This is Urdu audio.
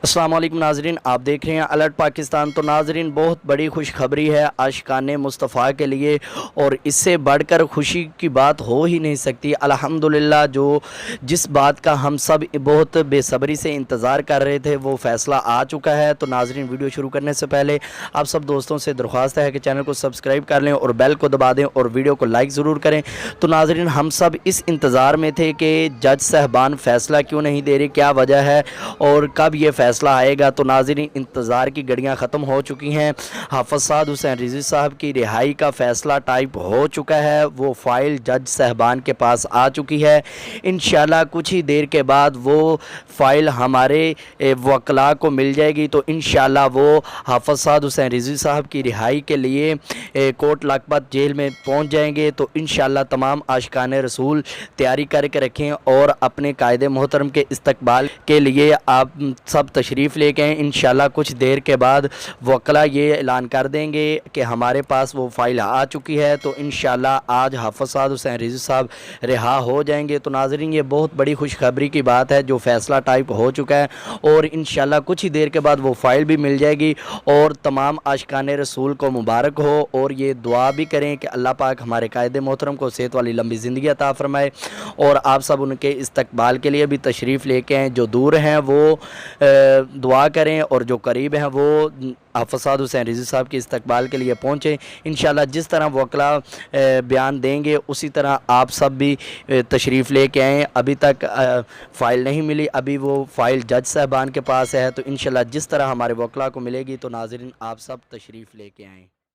السلام علیکم ناظرین، آپ دیکھ رہے ہیں الرٹ پاکستان۔ تو ناظرین، بہت بڑی خوشخبری ہے عاشقان مصطفیٰ کے لیے، اور اس سے بڑھ کر خوشی کی بات ہو ہی نہیں سکتی۔ الحمدللہ، جس بات کا ہم سب بہت بے صبری سے انتظار کر رہے تھے وہ فیصلہ آ چکا ہے۔ تو ناظرین، ویڈیو شروع کرنے سے پہلے آپ سب دوستوں سے درخواست ہے کہ چینل کو سبسکرائب کر لیں اور بیل کو دبا دیں اور ویڈیو کو لائک ضرور کریں۔ تو ناظرین، ہم سب اس انتظار میں تھے کہ جج صاحبان فیصلہ کیوں نہیں دے رہے، کیا وجہ ہے اور کب یہ فیصلہ آئے گا۔ تو ناظرین، انتظار کی گھڑیاں ختم ہو چکی ہیں۔ حافظ سعد حسین رضوی صاحب کی رہائی کا فیصلہ ٹائپ ہو چکا ہے، وہ فائل جج صاحبان کے پاس آ چکی ہے۔ انشاءاللہ کچھ ہی دیر کے بعد وہ فائل ہمارے وکلاء کو مل جائے گی، تو انشاءاللہ وہ حافظ سعد حسین رضوی صاحب کی رہائی کے لیے کوٹ لکھپت جیل میں پہنچ جائیں گے۔ تو انشاءاللہ تمام عاشقان رسول تیاری کر کے رکھیں اور اپنے قائد محترم کے استقبال کے لیے آپ سب تشریف لے کے آئیں۔ انشاءاللہ کچھ دیر کے بعد وکلاء یہ اعلان کر دیں گے کہ ہمارے پاس وہ فائل آ چکی ہے، تو انشاءاللہ آج حافظ سعد حسین رضوی صاحب رہا ہو جائیں گے۔ تو ناظرین، یہ بہت بڑی خوشخبری کی بات ہے جو فیصلہ ٹائپ ہو چکا ہے، اور انشاءاللہ کچھ ہی دیر کے بعد وہ فائل بھی مل جائے گی، اور تمام عاشقان رسول کو مبارک ہو، اور یہ دعا بھی کریں کہ اللہ پاک ہمارے قائد محترم کو صحت والی لمبی زندگی عطا فرمائے، اور آپ سب ان کے استقبال کے لیے بھی تشریف لے کے آئیں۔ جو دور ہیں وہ دعا کریں، اور جو قریب ہیں وہ حافظ سعد حسین رضوی صاحب کے استقبال کے لیے پہنچیں۔ انشاءاللہ جس طرح وکلاء بیان دیں گے اسی طرح آپ سب بھی تشریف لے کے آئیں۔ ابھی تک فائل نہیں ملی، ابھی وہ فائل جج صاحبان کے پاس ہے، تو انشاءاللہ جس طرح ہمارے وکلاء کو ملے گی تو ناظرین آپ سب تشریف لے کے آئیں۔